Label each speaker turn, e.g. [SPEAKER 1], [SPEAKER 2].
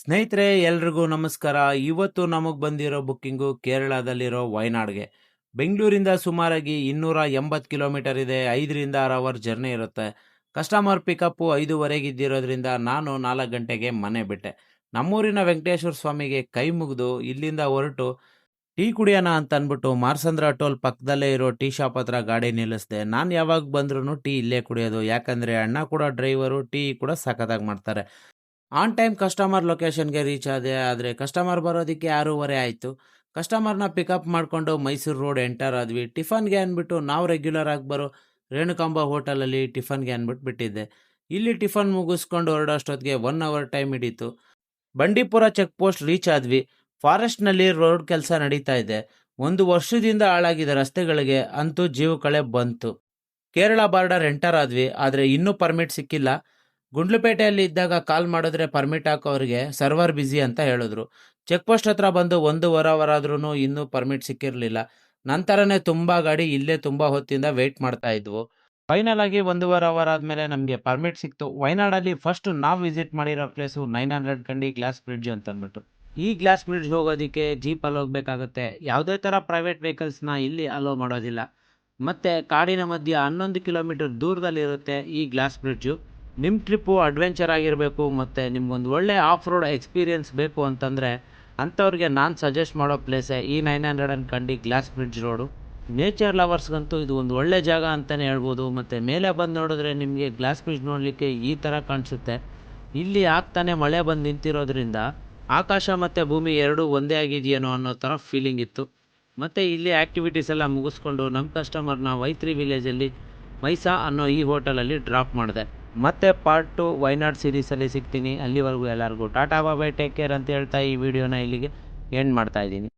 [SPEAKER 1] ಸ್ನೇಹಿತರೆ ಎಲ್ರಿಗೂ ನಮಸ್ಕಾರ. ಇವತ್ತು ನಮಗೆ ಬಂದಿರೋ ಬುಕ್ಕಿಂಗು ಕೇರಳದಲ್ಲಿರೋ ವಯನಾಡ್ಗೆ. ಬೆಂಗಳೂರಿಂದ ಸುಮಾರಾಗಿ 280 ಕಿಲೋಮೀಟರ್ ಇದೆ. 5ರಿಂದ 6 ಅವರ್ ಜರ್ನಿ ಇರುತ್ತೆ. ಕಸ್ಟಮರ್ ಪಿಕಪ್ಪು 5:30ಗೆ ಇದ್ದಿರೋದ್ರಿಂದ ನಾನು 4 ಗಂಟೆಗೆ ಮನೆ ಬಿಟ್ಟೆ. ನಮ್ಮೂರಿನ ವೆಂಕಟೇಶ್ವರ ಸ್ವಾಮಿಗೆ ಕೈ ಮುಗಿದು ಇಲ್ಲಿಂದ ಹೊರಟು ಟೀ ಕುಡಿಯೋಣ ಅಂತ ಅಂದ್ಬಿಟ್ಟು ಮಾರ್ಸಂದ್ರ ಟೋಲ್ ಪಕ್ಕದಲ್ಲೇ ಇರೋ ಟೀ ಶಾಪ್ ಹತ್ರ ಗಾಡಿ ನಿಲ್ಲಿಸಿದೆ. ನಾನು ಯಾವಾಗ ಬಂದ್ರೂ ಟೀ ಇಲ್ಲೇ ಕುಡಿಯೋದು, ಯಾಕಂದರೆ ಅಣ್ಣ ಕೂಡ ಡ್ರೈವರು, ಟೀ ಕೂಡ ಸಖತ್ತಾಗಿ ಮಾಡ್ತಾರೆ. ಆನ್ ಟೈಮ್ ಕಸ್ಟಮರ್ ಲೊಕೇಶನ್ಗೆ ರೀಚ್ ಆದೆ. ಆದರೆ ಕಸ್ಟಮರ್ ಬರೋದಕ್ಕೆ 6:30 ಆಯಿತು. ಕಸ್ಟಮರ್ನ ಪಿಕಪ್ ಮಾಡಿಕೊಂಡು ಮೈಸೂರು ರೋಡ್ ಎಂಟರ್ ಆದ್ವಿ. ಟಿಫನ್ಗೆ ಅಂದ್ಬಿಟ್ಟು ನಾವು ರೆಗ್ಯುಲರ್ ಆಗಿ ಬರೋ ರೇಣುಕಾಂಬ ಹೋಟೆಲಲ್ಲಿ ಟಿಫನ್ಗೆ ಅಂದ್ಬಿಟ್ಟು ಬಿಟ್ಟಿದ್ದೆ. ಇಲ್ಲಿ ಟಿಫನ್ ಮುಗಿಸ್ಕೊಂಡು ಹೊರಡೋಷ್ಟೊತ್ತಿಗೆ 1 ಅವರ್ ಟೈಮ್ ಹಿಡೀತು. ಬಂಡೀಪುರ ಚೆಕ್ ಪೋಸ್ಟ್ ರೀಚ್ ಆದ್ವಿ. ಫಾರೆಸ್ಟ್ನಲ್ಲಿ ರೋಡ್ ಕೆಲಸ ನಡೀತಾ ಇದೆ. 1 ವರ್ಷದಿಂದ ಹಾಳಾಗಿದ್ದ ರಸ್ತೆಗಳಿಗೆ ಅಂತೂ ಜೀವ ಕಳೆ ಬಂತು. ಕೇರಳ ಬಾರ್ಡರ್ ಎಂಟರ್ ಆದ್ವಿ. ಆದರೆ ಇನ್ನೂ ಪರ್ಮಿಟ್ ಸಿಕ್ಕಿಲ್ಲ. ಗುಂಡ್ಲುಪೇಟೆಯಲ್ಲಿ ಇದ್ದಾಗ ಕಾಲ್ ಮಾಡಿದ್ರೆ ಪರ್ಮಿಟ್ ಹಾಕೋರಿಗೆ ಸರ್ವರ್ ಬ್ಯುಸಿ ಅಂತ ಹೇಳಿದ್ರು. ಚೆಕ್ ಪೋಸ್ಟ್ ಹತ್ರ ಬಂದು 1.5 ಅವರ್ ಆದ್ರೂ ಇನ್ನೂ ಪರ್ಮಿಟ್ ಸಿಕ್ಕಿರಲಿಲ್ಲ. ನಂತರನೇ ತುಂಬ ಗಾಡಿ ಇಲ್ಲೇ ತುಂಬ ಹೊತ್ತಿಂದ ವೆಯ್ಟ್ ಮಾಡ್ತಾ ಇದ್ವು. ಫೈನಲ್ ಆಗಿ 1.5 ಅವರ್ ಆದಮೇಲೆ ನಮಗೆ ಪರ್ಮಿಟ್ ಸಿಕ್ತು. ವಯನಾಡಲ್ಲಿ ಫಸ್ಟ್ ನಾವು ವಿಸಿಟ್ ಮಾಡಿರೋ ಪ್ಲೇಸು 900 ಕಂಡಿ ಗ್ಲಾಸ್ ಬ್ರಿಡ್ಜ್ ಅಂತ ಅಂದ್ಬಿಟ್ಟು. ಈ ಗ್ಲಾಸ್ ಬ್ರಿಡ್ಜ್ ಹೋಗೋದಕ್ಕೆ ಜೀಪಲ್ಲಿ ಹೋಗಬೇಕಾಗುತ್ತೆ. ಯಾವುದೇ ಥರ ಪ್ರೈವೇಟ್ ವೆಹಿಕಲ್ಸ್ನ ಇಲ್ಲಿ ಅಲೋ ಮಾಡೋದಿಲ್ಲ. ಮತ್ತು ಕಾಡಿನ ಮಧ್ಯೆ 11 ಕಿಲೋಮೀಟರ್ ದೂರದಲ್ಲಿರುತ್ತೆ ಈ ಗ್ಲಾಸ್ ಬ್ರಿಡ್ಜು. ನಿಮ್ಮ ಟ್ರಿಪ್ಪು ಅಡ್ವೆಂಚರ್ ಆಗಿರಬೇಕು ಮತ್ತು ನಿಮ್ಗೊಂದು ಒಳ್ಳೆ ಆಫ್ ರೋಡ್ ಎಕ್ಸ್ಪೀರಿಯೆನ್ಸ್ ಬೇಕು ಅಂತಂದರೆ ಅಂಥವ್ರಿಗೆ ನಾನು ಸಜೆಸ್ಟ್ ಮಾಡೋ ಪ್ಲೇಸೇ ಈ 900 ಕಂಡಿ ಗ್ಲಾಸ್ ಬ್ರಿಡ್ಜ್ ರೋಡು. ನೇಚರ್ ಲವರ್ಸ್ಗಂತೂ ಇದು ಒಂದು ಒಳ್ಳೆ ಜಾಗ ಅಂತಲೇ ಹೇಳ್ಬೋದು. ಮತ್ತು ಮೇಲೆ ಬಂದು ನೋಡಿದ್ರೆ ನಿಮಗೆ ಗ್ಲಾಸ್ ಬ್ರಿಡ್ಜ್ ನೋಡಲಿಕ್ಕೆ ಈ ಥರ ಕಾಣಿಸುತ್ತೆ. ಇಲ್ಲಿ ಆಗ್ತಾನೆ ಮಳೆ ಬಂದು ನಿಂತಿರೋದ್ರಿಂದ ಆಕಾಶ ಮತ್ತು ಭೂಮಿ ಎರಡೂ ಒಂದೇ ಆಗಿದೆಯೇನೋ ಅನ್ನೋ ಥರ ಫೀಲಿಂಗ್ ಇತ್ತು. ಮತ್ತು ಇಲ್ಲಿ ಆ್ಯಕ್ಟಿವಿಟೀಸ್ ಎಲ್ಲ ಮುಗಿಸ್ಕೊಂಡು ನಮ್ಮ ಕಸ್ಟಮರ್ನ ವೈತ್ರಿ ವಿಲೇಜಲ್ಲಿ ಮೈಸಾ ಅನ್ನೋ ಈ ಹೋಟೆಲಲ್ಲಿ ಡ್ರಾಪ್ ಮಾಡಿದೆ. ಮತ್ತೆ ಪಾರ್ಟ್ 2 ವಯನಾಡ್ ಸೀರೀಸಲ್ಲಿ ಸಿಗ್ತೀನಿ. ಅಲ್ಲಿವರೆಗೂ ಎಲ್ಲರಿಗೂ ಟಾಟಾ ಬಾಯ್, ಟೇಕ್ ಕೇರ್ ಅಂತ ಹೇಳ್ತಾ ಈ ವಿಡಿಯೋನ ಇಲ್ಲಿಗೆ ಎಂಡ್ ಮಾಡ್ತಾಯಿದ್ದೀನಿ.